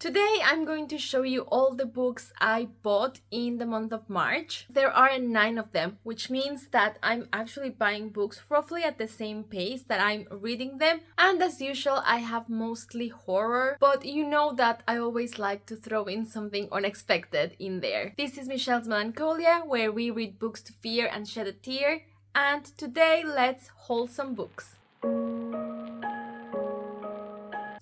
Today I'm going to show you all the books I bought in the month of March. There are 9 of them, which means that I'm actually buying books roughly at the same pace that I'm reading them. And as usual, I have mostly horror, but you know that I always like to throw in something unexpected in there. This is Michelle's Melancholia, where we read books to fear and shed a tear. And today, let's haul some books.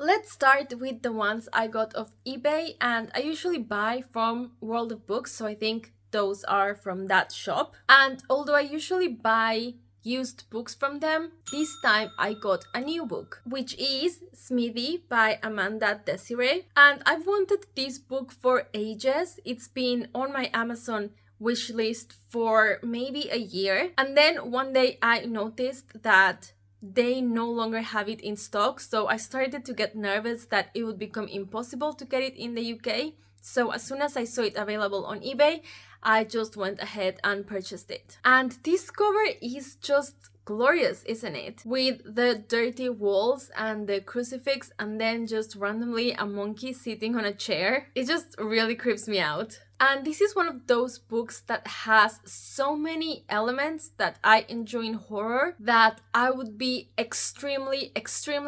Let's start with the ones I got off eBay, and I usually buy from World of Books, so I think those are from that shop. And although I usually buy used books from them, this time I got a new book, which is Smithy by Amanda Desiree. And I've wanted this book for ages. It's been on my Amazon wishlist for maybe a year. And then one day I noticed that they no longer have it in stock, so I started to get nervous that it would become impossible to get it in the UK. So as soon as I saw it available on eBay, I just went ahead and purchased it. And this cover is just glorious, isn't it? With the dirty walls and the crucifix and then just randomly a monkey sitting on a chair. It just really creeps me out. And this is one of those books that has so many elements that I enjoy in horror that I would be extremely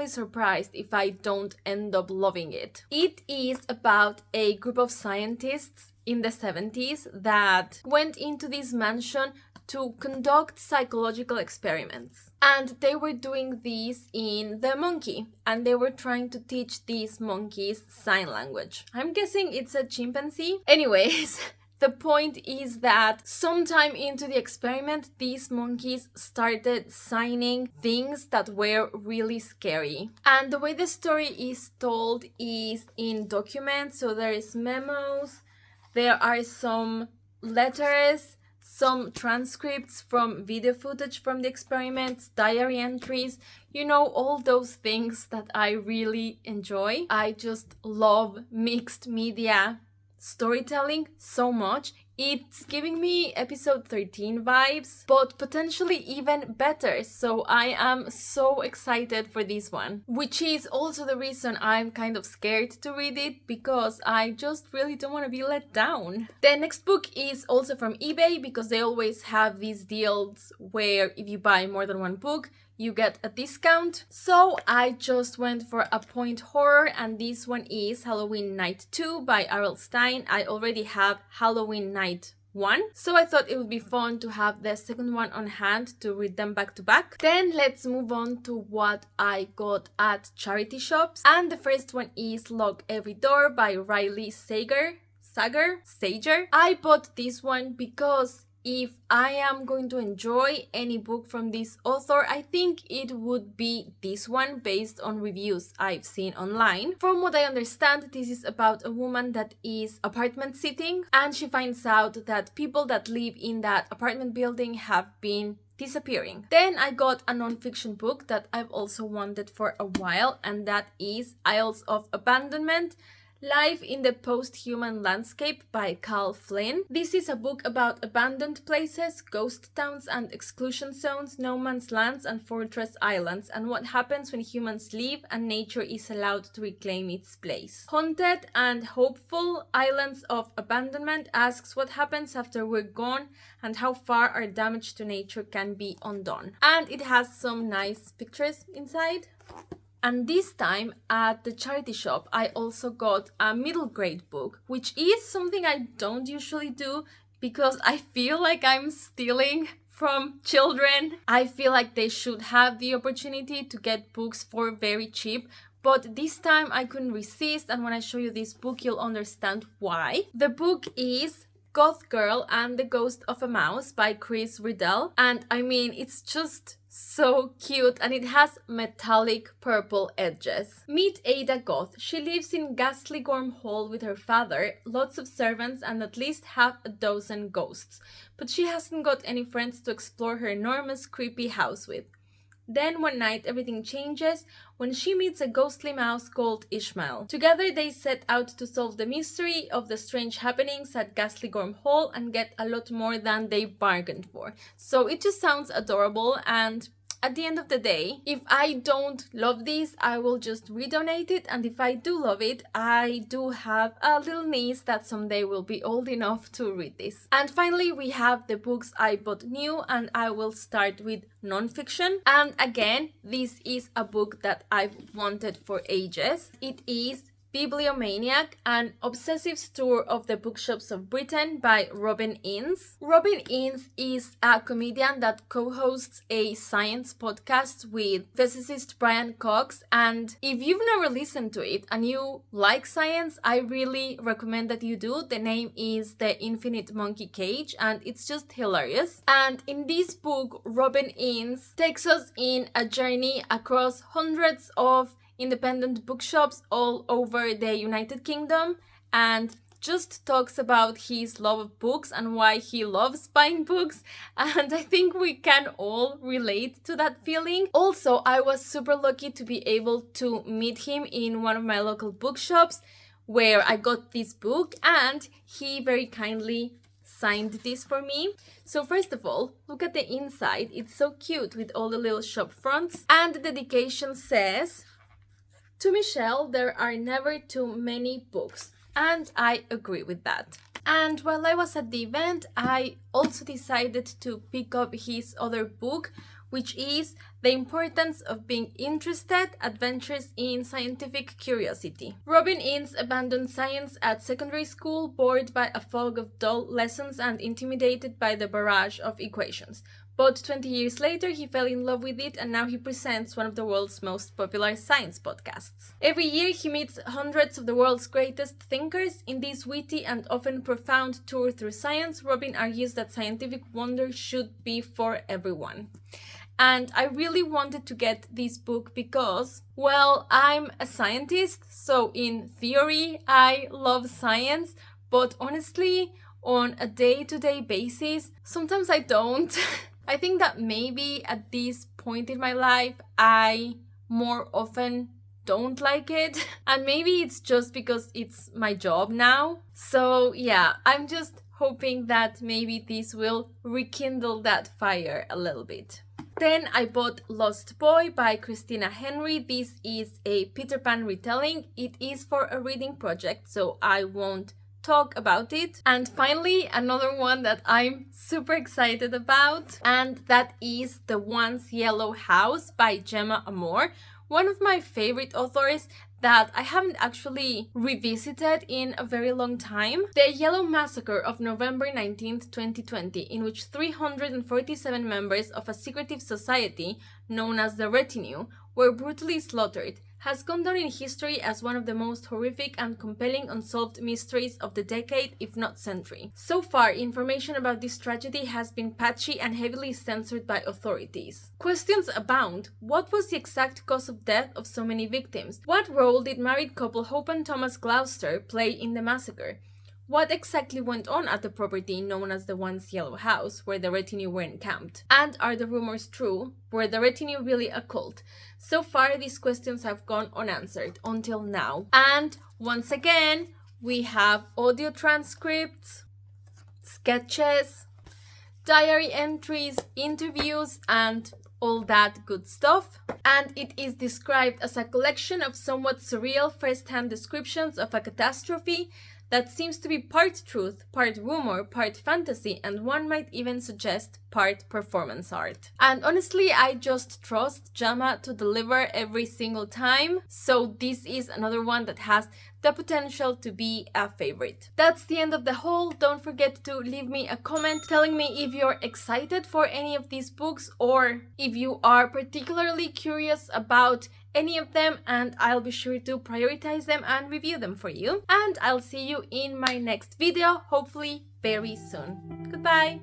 surprised if I don't end up loving it. It is about a group of scientists in the 70s that went into this mansion to conduct psychological experiments. And they were doing this in the monkey, and they were trying to teach these monkeys sign language. I'm guessing it's a chimpanzee. Anyways, the point is that sometime into the experiment, these monkeys started signing things that were really scary. And the way the story is told is in documents, so there is memos, there are some letters, some transcripts from video footage from the experiments, diary entries, you know, all those things that I really enjoy. I just love mixed media storytelling so much. It's giving me episode 13 vibes, but potentially even better. So I am so excited for this one, which is also the reason I'm kind of scared to read it, because I just really don't want to be let down. The next book is also from eBay, because they always have these deals where if you buy more than one book, you get a discount. So I just went for a point horror, and this one is Halloween Night 2 by R.L. Stine. I already have Halloween Night 1, so I thought it would be fun to have the second one on hand to read them back to back. Then let's move on to what I got at charity shops, and the first one is Lock Every Door by Riley Sager. I bought this one because if I am going to enjoy any book from this author, I think it would be this one based on reviews I've seen online. From what I understand, this is about a woman that is apartment sitting, and she finds out that people that live in that apartment building have been disappearing. Then I got a non-fiction book that I've also wanted for a while, and that is Isles of Abandonment: Life in the Post-Human Landscape by Cal Flynn. This is a book about abandoned places, ghost towns and exclusion zones, no man's lands and fortress islands, and what happens when humans leave and nature is allowed to reclaim its place. Haunted and Hopeful: Islands of Abandonment asks what happens after we're gone and how far our damage to nature can be undone. And it has some nice pictures inside. And this time at the charity shop, I also got a middle grade book, which is something I don't usually do because I feel like I'm stealing from children. I feel like they should have the opportunity to get books for very cheap. But this time I couldn't resist, and when I show you this book, you'll understand why. The book is Goth Girl and the Ghost of a Mouse by Chris Riddell. And I mean, it's just so cute, and it has metallic purple edges. Meet Ada Goth. She lives in Ghastly Gorm Hall with her father, lots of servants, and at least half a dozen ghosts. But she hasn't got any friends to explore her enormous, creepy house with. Then one night everything changes when she meets a ghostly mouse called Ishmael. Together they set out to solve the mystery of the strange happenings at Ghastly Gorm Hall and get a lot more than they bargained for. So it just sounds adorable, and at the end of the day, if I don't love these, I will just redonate it, and if I do love it, I do have a little niece that someday will be old enough to read this. And finally, we have the books I bought new, and I will start with non-fiction. And again, this is a book that I've wanted for ages. It is Bibliomaniac, an obsessive tour of the bookshops of Britain by Robin Innes. Robin Innes is a comedian that co-hosts a science podcast with physicist Brian Cox, and if you've never listened to it and you like science, I really recommend that you do. The name is The Infinite Monkey Cage, and it's just hilarious. And in this book, Robin Innes takes us in a journey across hundreds of independent bookshops all over the United Kingdom, and just talks about his love of books and why he loves buying books, and I think we can all relate to that feeling. Also, I was super lucky to be able to meet him in one of my local bookshops where I got this book, and he very kindly signed this for me. So first of all, look at the inside. It's so cute with all the little shop fronts, and the dedication says, "To Michelle, there are never too many books." And I agree with that. And while I was at the event, I also decided to pick up his other book, which is The Importance of Being Interested: Adventures in Scientific Curiosity. Robin Innes abandoned science at secondary school, bored by a fog of dull lessons and intimidated by the barrage of equations. But 20 years later, he fell in love with it, and now he presents one of the world's most popular science podcasts. Every year, he meets hundreds of the world's greatest thinkers. In this witty and often profound tour through science, Robin argues that scientific wonder should be for everyone. And I really wanted to get this book because, well, I'm a scientist, so in theory, I love science, but honestly, on a day-to-day basis, sometimes I don't. I think that maybe at this point in my life, I more often don't like it. And maybe it's just because it's my job now. So yeah, I'm just hoping that maybe this will rekindle that fire a little bit. Then I bought Lost Boy by Christina Henry. This is a Peter Pan retelling. It is for a reading project, so I won't talk about it. And finally, another one that I'm super excited about, and that is The Once Yellow House by Gemma Amor, one of my favorite authors that I haven't actually revisited in a very long time. The Yellow Massacre of November 19th, 2020, in which 347 members of a secretive society known as the Retinue were brutally slaughtered, has gone down in history as one of the most horrific and compelling unsolved mysteries of the decade, if not century. So far, information about this tragedy has been patchy and heavily censored by authorities. Questions abound. What was the exact cause of death of so many victims? What role did married couple Hope and Thomas Gloucester play in the massacre? What exactly went on at the property known as the Once Yellow House, where the Retinue were encamped? And are the rumors true? Were the Retinue really a cult? So far, these questions have gone unanswered until now. And once again, we have audio transcripts, sketches, diary entries, interviews, and all that good stuff. And it is described as a collection of somewhat surreal first-hand descriptions of a catastrophe that seems to be part truth, part rumor, part fantasy, and one might even suggest part performance art. And honestly, I just trust Gemma to deliver every single time, so this is another one that has the potential to be a favorite. That's the end of the haul. Don't forget to leave me a comment telling me if you're excited for any of these books or if you are particularly curious about any of them, and I'll be sure to prioritize them and review them for you. And I'll see you in my next video, hopefully very soon. Goodbye!